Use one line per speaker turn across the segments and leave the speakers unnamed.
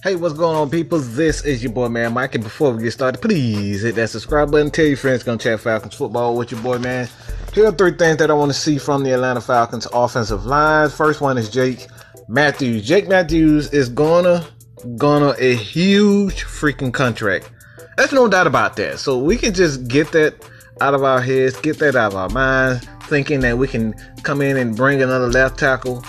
Hey, what's going on, people? This is your boy, man, Mike. And before we get started, please hit that subscribe button. Tell your friends, gonna chat Falcons football with your boy, man. Here are three things that I want to see from the Atlanta Falcons offensive line. First one is Jake Matthews. Jake Matthews is gonna a huge freaking contract. There's no doubt about that. So we can just get that out of our heads, get that out of our minds, thinking that we can come in and bring another left tackle.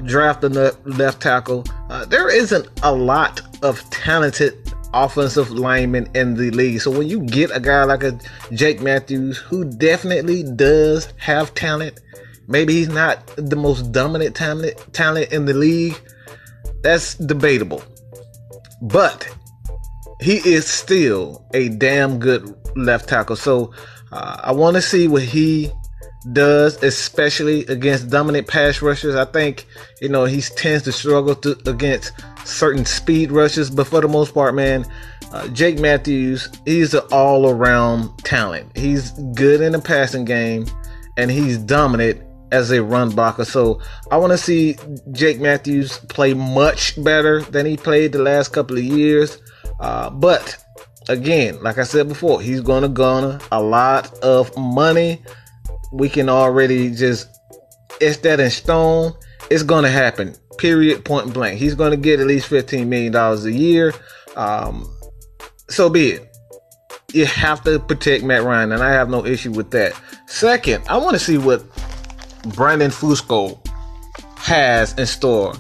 Draft a left tackle. There isn't a lot of talented offensive linemen in the league. So when you get a guy like a Jake Matthews, who definitely does have talent, maybe he's not the most dominant talent in the league, that's debatable. But he is still a damn good left tackle. So I want to see what he does, especially against dominant pass rushers. I think, he tends to struggle against certain speed rushes, but for the most part, man, Jake Matthews, he's an all-around talent. He's good in the passing game, and he's dominant as a run blocker. So I want to see Jake Matthews play much better than he played the last couple of years. But again, like I said before, he's going to garner a lot of money. We can already just etch that in stone. It's going to happen. Period. Point blank. He's going to get at least $15 million a year. So be it. You have to protect Matt Ryan, and I have no issue with that. Second, I want to see what Brandon Fusco has in store.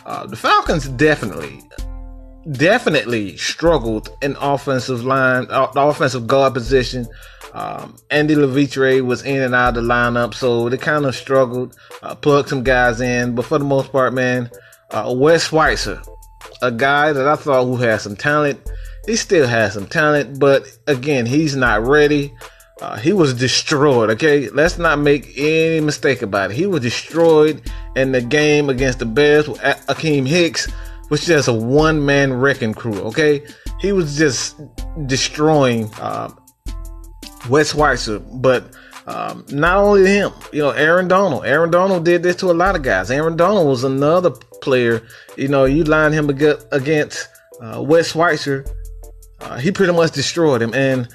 The Falcons definitely struggled in offensive line, the offensive guard position. Andy Levitre was in and out of the lineup, so they kind of struggled, plugged some guys in. But for the most part, man, Wes Schweitzer, a guy that I thought who had some talent, he still has some talent, but again, he's not ready. He was destroyed, okay? Let's not make any mistake about it. He was destroyed in the game against the Bears with Akeem Hicks, which is just a one-man wrecking crew, okay? He was just destroying Wes Schweitzer, but not only him, Aaron Donald. Aaron Donald did this to a lot of guys. Aaron Donald was another player. You line him against Wes Schweitzer, he pretty much destroyed him. And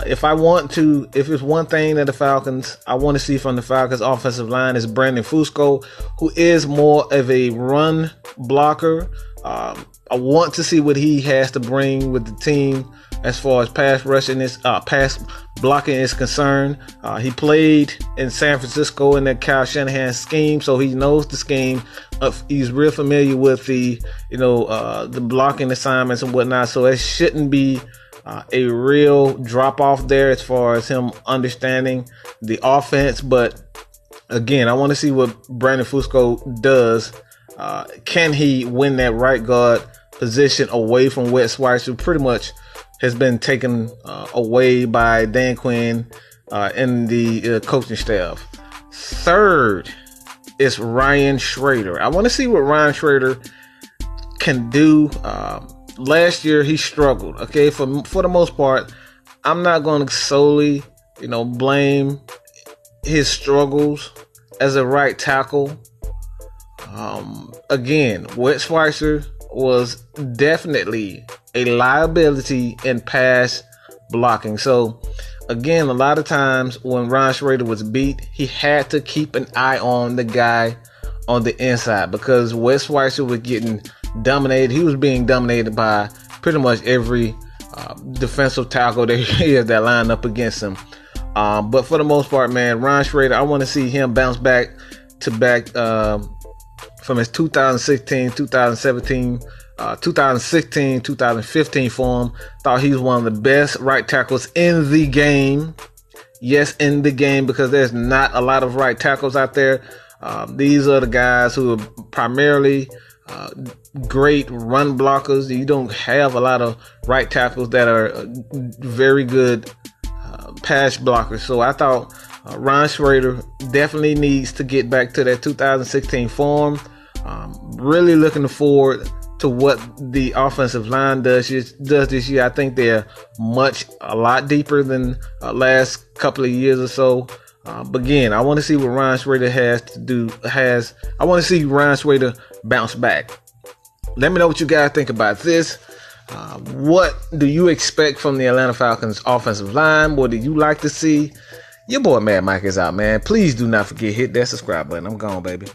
if it's one thing that I want to see from the Falcons offensive line is Brandon Fusco, who is more of a run blocker. I want to see what he has to bring with the team as far as pass blocking is concerned. He played in San Francisco in that Kyle Shanahan scheme, so he knows the scheme. He's real familiar with the blocking assignments and whatnot. So it shouldn't be a real drop off there as far as him understanding the offense. But again, I want to see what Brandon Fusco does. Can he win that right guard position away from Wes Schweitzer? Pretty much has been taken away by Dan Quinn and the coaching staff. Third is Ryan Schraeder. I want to see what Ryan Schraeder can do. Last year he struggled. Okay, for the most part, I'm not going to solely blame his struggles as a right tackle. Again, Wes Schweitzer was definitely a liability in pass blocking. So again, a lot of times when Ryan Schraeder was beat, he had to keep an eye on the guy on the inside because Wes Schweitzer was getting dominated. He was being dominated by pretty much every defensive tackle that he has that line up against him. But for the most part, man, Ryan Schraeder, I want to see him bounce back from his 2016, 2015 form. Thought he was one of the best right tackles in the game. Yes, in the game, because there's not a lot of right tackles out there. These are the guys who are primarily great run blockers. You don't have a lot of right tackles that are very good pass blockers. So I thought Ryan Schraeder definitely needs to get back to that 2016 form. Really looking forward to what the offensive line does this year. I think they're a lot deeper than last couple of years or so. But again, I want to see what Ryan Schraeder has to do. I want to see Ryan Schraeder bounce back. Let me know what you guys think about this. What do you expect from the Atlanta Falcons offensive line? What do you like to see? Your boy Mad Mike is out, man. Please do not forget, hit that subscribe button. I'm gone, baby.